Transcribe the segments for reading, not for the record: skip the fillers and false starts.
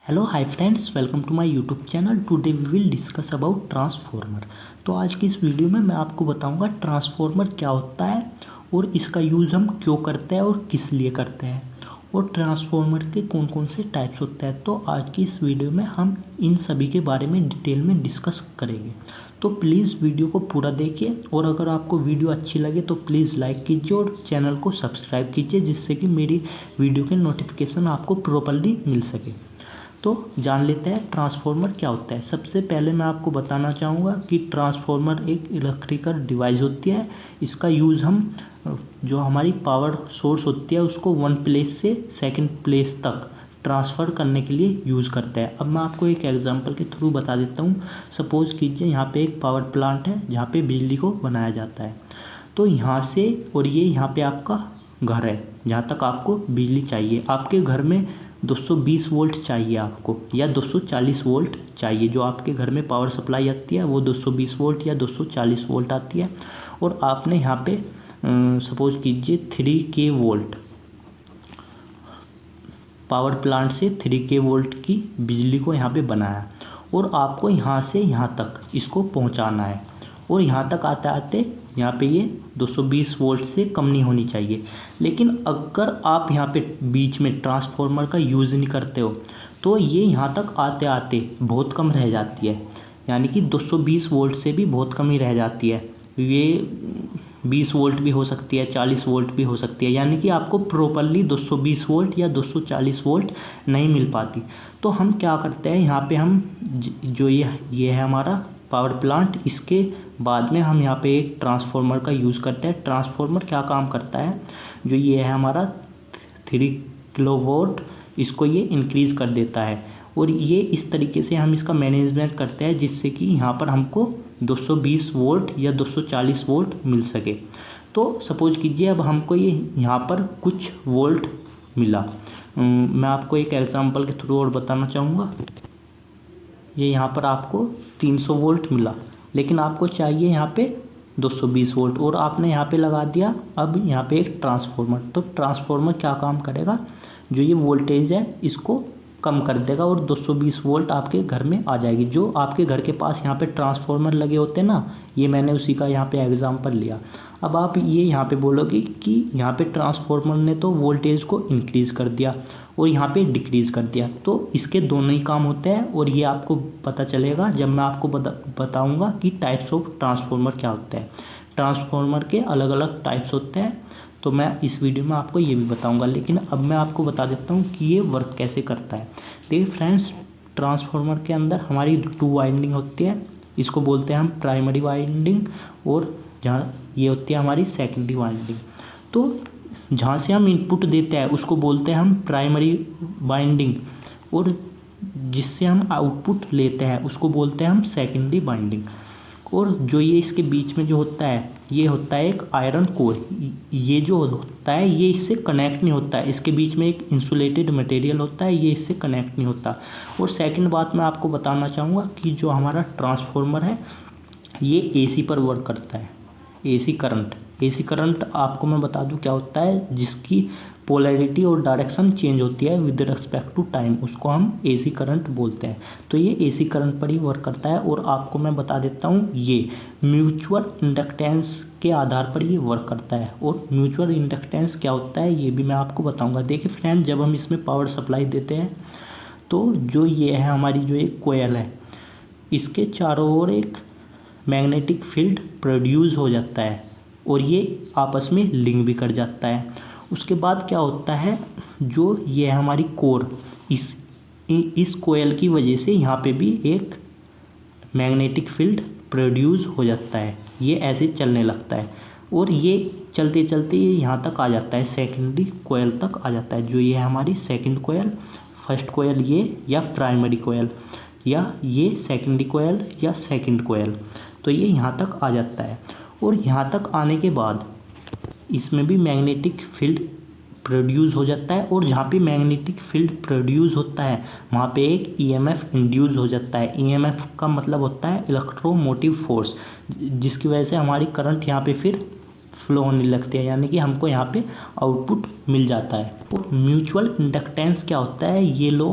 Hello hi friends, welcome to my YouTube channel. Today we will discuss about transformer. तो आज की इस video में मैं आपको बताऊंगा ट्रांसफार्मर क्या होता है और इसका यूज़ हम क्यों करते हैं और किस लिए करते हैं, और ट्रांसफार्मर के कौन कौन से टाइप्स होते हैं। तो आज की इस वीडियो में हम इन सभी के बारे में डिटेल में डिस्कस करेंगे। तो प्लीज़ वीडियो को पूरा देखिए, और अगर आपको वीडियो अच्छी लगे तो प्लीज़ लाइक कीजिए और चैनल को सब्सक्राइब कीजिए, जिससे कि मेरी वीडियो के नोटिफिकेशन आपको प्रॉपर्ली मिल सके। तो जान लेते हैं ट्रांसफार्मर क्या होता है। सबसे पहले मैं आपको बताना चाहूँगा कि ट्रांसफार्मर एक इलेक्ट्रिकल डिवाइस होती है। इसका यूज़ हम जो हमारी पावर सोर्स होती है उसको वन प्लेस से सेकंड प्लेस तक ट्रांसफ़र करने के लिए यूज़ करते हैं। अब मैं आपको एक एग्जांपल के थ्रू बता देता हूँ। सपोज़ कीजिए यहाँ पे एक पावर प्लांट है जहाँ पे बिजली को बनाया जाता है। तो यहाँ से और ये यहाँ पे आपका घर है जहाँ तक आपको बिजली चाहिए। आपके घर में 220 वोल्ट चाहिए आपको, या 240 वोल्ट चाहिए। जो आपके घर में पावर सप्लाई आती है वो 220 वोल्ट या 240 वोल्ट आती है। और आपने यहाँ पे सपोज कीजिए 3K वोल्ट पावर प्लांट से 3K वोल्ट की बिजली को यहाँ पे बनाया, और आपको यहाँ से यहाँ तक इसको पहुँचाना है। और यहाँ तक आते आते यहाँ पे ये 220 वोल्ट से कम नहीं होनी चाहिए। लेकिन अगर आप यहाँ पे बीच में ट्रांसफार्मर का यूज़ नहीं करते हो तो ये यहाँ तक आते आते बहुत कम रह जाती है, यानी कि 220 वोल्ट से भी बहुत कम ही रह जाती है। ये 20 वोल्ट भी हो सकती है, 40 वोल्ट भी हो सकती है, यानी कि आपको प्रॉपरली 220 वोल्ट या 240 वोल्ट नहीं मिल पाती। तो हम क्या करते हैं, यहाँ पे हम जो ये है हमारा पावर प्लांट, इसके बाद में हम यहाँ पे एक ट्रांसफार्मर का यूज़ करते हैं। ट्रांसफार्मर क्या काम करता है, जो ये है हमारा 3 किलोवाट, इसको ये इंक्रीज़ कर देता है। और ये इस तरीके से हम इसका मैनेजमेंट करते हैं जिससे कि यहाँ पर हमको 220 वोल्ट या 240 वोल्ट मिल सके। तो सपोज कीजिए अब हमको ये यहाँ पर कुछ वोल्ट मिला। मैं आपको एक एग्जांपल के थ्रू और बताना चाहूँगा। ये यहाँ पर आपको 300 वोल्ट मिला, लेकिन आपको चाहिए यहाँ पे 220 वोल्ट, और आपने यहाँ पे लगा दिया अब यहाँ पे एक ट्रांसफार्मर। तो ट्रांसफार्मर क्या काम करेगा, जो ये वोल्टेज है इसको कम कर देगा और 220 वोल्ट आपके घर में आ जाएगी। जो आपके घर के पास यहाँ पे ट्रांसफार्मर लगे होते हैं ना, ये मैंने उसी का यहाँ पे एग्जांपल लिया। अब आप ये यहाँ पे बोलोगे कि यहाँ पे ट्रांसफार्मर ने तो वोल्टेज को इंक्रीज़ कर दिया और यहाँ पे डिक्रीज़ कर दिया। तो इसके दोनों ही काम होते हैं, और ये आपको पता चलेगा जब मैं आपको बताऊँगा कि टाइप्स ऑफ ट्रांसफार्मर क्या होते हैं। ट्रांसफार्मर के अलग अलग टाइप्स होते हैं, तो मैं इस वीडियो में आपको ये भी बताऊंगा। लेकिन अब मैं आपको बता देता हूँ कि ये वर्क कैसे करता है। देखिए फ्रेंड्स, ट्रांसफार्मर के अंदर हमारी 2 वाइंडिंग होती है, इसको बोलते हैं हम प्राइमरी वाइंडिंग, और जहाँ ये होती है हमारी सेकेंडरी वाइंडिंग। तो जहाँ से हम इनपुट देते हैं उसको बोलते हैं हम प्राइमरी वाइंडिंग, और जिससे हम आउटपुट लेते हैं उसको बोलते हैं हम सेकेंडरी वाइंडिंग। और जो ये इसके बीच में जो होता है, ये होता है एक आयरन कोर। ये जो होता है ये इससे कनेक्ट नहीं होता है, इसके बीच में एक इंसुलेटेड मटेरियल होता है, ये इससे कनेक्ट नहीं होता। और सेकंड बात मैं आपको बताना चाहूँगा कि जो हमारा ट्रांसफार्मर है ये एसी पर वर्क करता है। एसी करंट आपको मैं बता दूं क्या होता है, जिसकी पोलैरिटी और डायरेक्शन चेंज होती है विद रिस्पेक्ट टू टाइम, उसको हम एसी करंट बोलते हैं। तो ये एसी करंट पर ही वर्क करता है। और आपको मैं बता देता हूँ ये म्यूचुअल इंडक्टेंस के आधार पर ये वर्क करता है। और म्यूचुअल इंडक्टेंस क्या होता है ये भी मैं आपको बताऊँगा। देखिए फ्रेंड, जब हम इसमें पावर सप्लाई देते हैं तो जो ये है हमारी जो एक कोयल है, इसके चारों ओर एक मैग्नेटिक फील्ड प्रोड्यूस हो जाता है और ये आपस में लिंक भी कर जाता है। उसके बाद क्या होता है, जो ये है हमारी कोर, इस कोयल की वजह से यहाँ पे भी एक मैग्नेटिक फील्ड प्रोड्यूस हो जाता है, ये ऐसे चलने लगता है। और ये चलते चलते ये यहाँ तक आ जाता है, सेकेंडरी कोयल तक आ जाता है। जो ये है हमारी सेकंड कोयल, फर्स्ट कोयल ये, या प्राइमरी कोयल, या ये सेकेंडरी कोयल या सेकंड कोयल। तो ये यहाँ तक आ जाता है। और यहाँ तक आने के बाद इसमें भी मैग्नेटिक फील्ड प्रोड्यूस हो जाता है, और जहाँ पे मैग्नेटिक फील्ड प्रोड्यूस होता है वहाँ पे एक ईएमएफ इंड्यूस हो जाता है। ईएमएफ का मतलब होता है इलेक्ट्रोमोटिव फोर्स, जिसकी वजह से हमारी करंट यहाँ पे फिर फ्लो होने लगती है, यानी कि हमको यहाँ पे आउटपुट मिल जाता है। और म्यूचुअल इंडक्टेंस क्या होता है, ये लो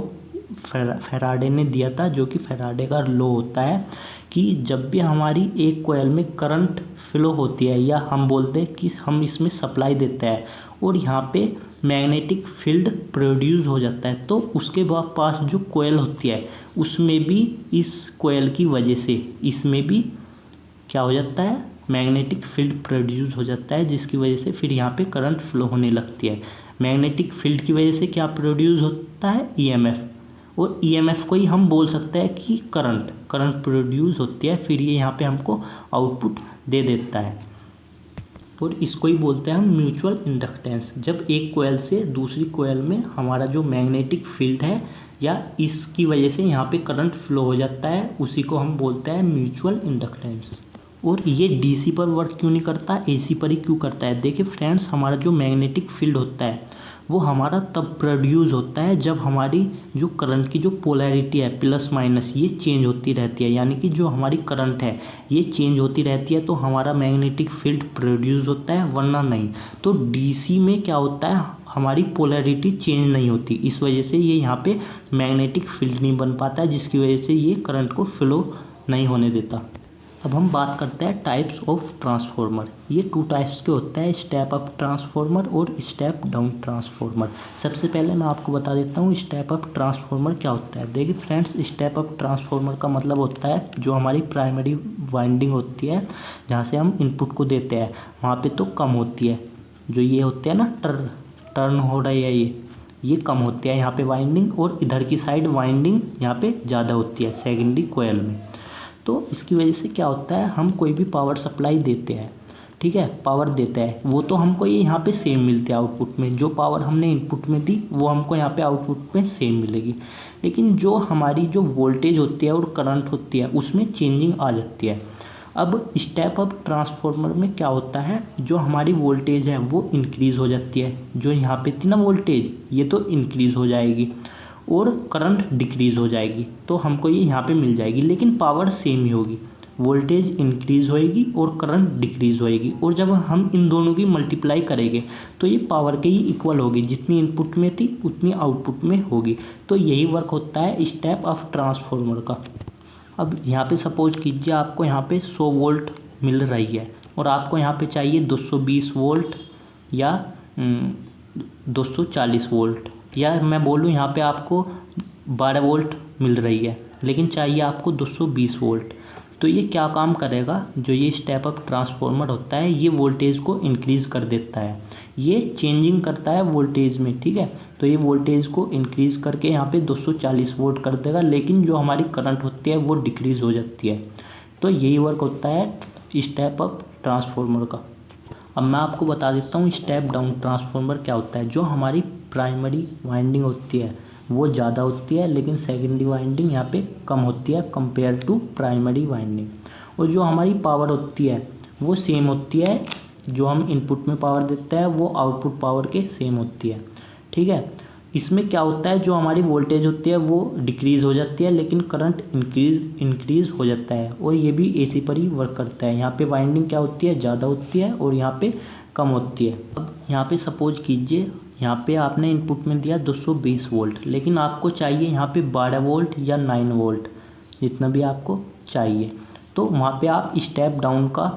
फैराडे ने दिया था, जो कि फैराडे का लॉ होता है कि जब भी हमारी एक कोयल में करंट फ्लो होती है, या हम बोलते हैं कि हम इसमें सप्लाई देते हैं और यहाँ पे मैग्नेटिक फील्ड प्रोड्यूस हो जाता है, तो उसके पास जो कोयल होती है उसमें भी इस कोयल की वजह से इसमें भी क्या हो जाता है, मैग्नेटिक फील्ड प्रोड्यूस हो जाता है, जिसकी वजह से फिर यहाँ पे करंट फ्लो होने लगती है। मैग्नेटिक फील्ड की वजह से क्या प्रोड्यूस होता है, ईएमएफ, और ईएमएफ को ही हम बोल सकते हैं कि करंट प्रोड्यूस होती है, फिर ये यहाँ पे हमको आउटपुट दे देता है, और इसको ही बोलते हैं हम म्यूचुअल इंडक्टेंस। जब एक कोयल से दूसरी कोयल में हमारा जो मैग्नेटिक फील्ड है या इसकी वजह से यहाँ पे करंट फ्लो हो जाता है, उसी को हम बोलते हैं म्यूचुअल इंडक्टेंस। और ये डीसी पर वर्क क्यों नहीं करता, एसी पर ही क्यों करता है? देखिए फ्रेंड्स, हमारा जो मैग्नेटिक फील्ड होता है वो हमारा तब प्रोड्यूस होता है जब हमारी जो करंट की जो पोलैरिटी है, प्लस माइनस, ये चेंज होती रहती है, यानी कि जो हमारी करंट है ये चेंज होती रहती है, तो हमारा मैग्नेटिक फील्ड प्रोड्यूस होता है, वरना नहीं। तो डीसी में क्या होता है, हमारी पोलैरिटी चेंज नहीं होती, इस वजह से ये यहाँ पे मैग्नेटिक फील्ड नहीं बन पाता है, जिसकी वजह से ये करंट को फ्लो नहीं होने देता। अब हम बात करते हैं टाइप्स ऑफ ट्रांसफार्मर। ये 2 टाइप्स के होते हैं, स्टेप अप ट्रांसफार्मर और स्टेप डाउन ट्रांसफार्मर। सबसे पहले मैं आपको बता देता हूँ स्टेप अप ट्रांसफार्मर क्या होता है। देखिए फ्रेंड्स, स्टेप अप ट्रांसफार्मर का मतलब होता है जो हमारी प्राइमरी वाइंडिंग होती है, जहाँ से हम इनपुट को देते हैं, वहाँ पर तो कम होती है, जो ये होते हैं ना टर्न हो रहा है, ये कम होती है यहाँ पे वाइंडिंग, और इधर की साइड वाइंडिंग यहाँ पे ज़्यादा होती है सेकेंडरी कोयल में। तो इसकी वजह से क्या होता है, हम कोई भी पावर सप्लाई देते हैं, ठीक है, पावर देते हैं, वो तो हमको ये यहाँ पे सेम मिलती है आउटपुट में, जो पावर हमने इनपुट में दी वो हमको यहाँ पे आउटपुट में सेम मिलेगी। लेकिन जो हमारी जो वोल्टेज होती है और करंट होती है उसमें चेंजिंग आ जाती है। अब स्टेप अप ट्रांसफार्मर में क्या होता है, जो हमारी वोल्टेज है वो इंक्रीज़ हो जाती है, जो यहाँ पे थी ना वोल्टेज, ये तो इंक्रीज़ हो जाएगी, और करंट डिक्रीज़ हो जाएगी, तो हमको ये यहाँ पे मिल जाएगी, लेकिन पावर सेम ही होगी, वोल्टेज इंक्रीज़ होएगी और करंट डिक्रीज़ होएगी। और जब हम इन दोनों की मल्टीप्लाई करेंगे तो ये पावर के ही इक्वल होगी, जितनी इनपुट में थी उतनी आउटपुट में होगी। तो यही वर्क होता है स्टेप अप ट्रांसफार्मर का। अब यहाँ पे सपोज कीजिए आपको यहाँ पे 100 वोल्ट मिल रही है, और आपको यहाँ पे चाहिए 220 वोल्ट या 240 वोल्ट, या मैं बोलूँ यहाँ पे आपको 12 वोल्ट मिल रही है, लेकिन चाहिए आपको 220 वोल्ट। तो ये क्या काम करेगा, जो ये स्टेप अप ट्रांसफार्मर होता है ये वोल्टेज को इंक्रीज़ कर देता है, ये चेंजिंग करता है वोल्टेज में, ठीक है। तो ये वोल्टेज को इंक्रीज़ करके यहाँ पे 240 वोल्ट कर देगा, लेकिन जो हमारी करंट होती है वो डिक्रीज़ हो जाती है। तो यही वर्क होता है स्टेप अप ट्रांसफार्मर का। अब मैं आपको बता देता हूँ स्टेप डाउन ट्रांसफार्मर क्या होता है। जो हमारी प्राइमरी वाइंडिंग होती है वो ज़्यादा होती है, लेकिन सेकेंडरी वाइंडिंग यहाँ पे कम होती है कंपेयर टू प्राइमरी वाइंडिंग। और जो हमारी पावर होती है वो सेम होती है, जो हम इनपुट में पावर देते हैं वो आउटपुट पावर के सेम होती है, ठीक है। इसमें क्या होता है, जो हमारी वोल्टेज होती है वो डिक्रीज़ हो जाती है, लेकिन करंट इंक्रीज़ हो जाता है, और ये भी एसी पर ही वर्क करता है। यहाँ पे वाइंडिंग क्या होती है, ज़्यादा होती है, और यहाँ पे कम होती है। अब यहाँ पे सपोज कीजिए यहाँ पे आपने इनपुट में दिया 220 वोल्ट, लेकिन आपको चाहिए यहाँ पे 12 वोल्ट या 9 वोल्ट, जितना भी आपको चाहिए, तो वहाँ पे आप स्टेप डाउन का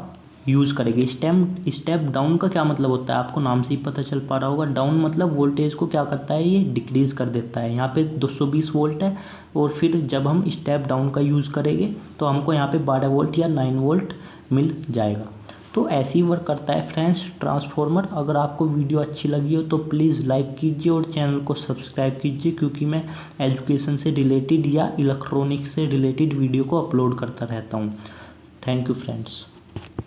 यूज़ करेंगे। स्टेप डाउन का क्या मतलब होता है, आपको नाम से ही पता चल पा रहा होगा। डाउन मतलब वोल्टेज को क्या करता है, ये डिक्रीज़ कर देता है। यहाँ पे 220 वोल्ट है, और फिर जब हम स्टेप डाउन का यूज़ करेंगे तो हमको यहाँ पे 12 वोल्ट या 9 वोल्ट मिल जाएगा। तो ऐसे ही वर्क करता है फ्रेंड्स ट्रांसफार्मर। अगर आपको वीडियो अच्छी लगी हो तो प्लीज़ लाइक कीजिए और चैनल को सब्सक्राइब कीजिए, क्योंकि मैं एजुकेशन से रिलेटेड या इलेक्ट्रॉनिक्स से रिलेटेड वीडियो को अपलोड करता रहता हूँ। Thank you friends.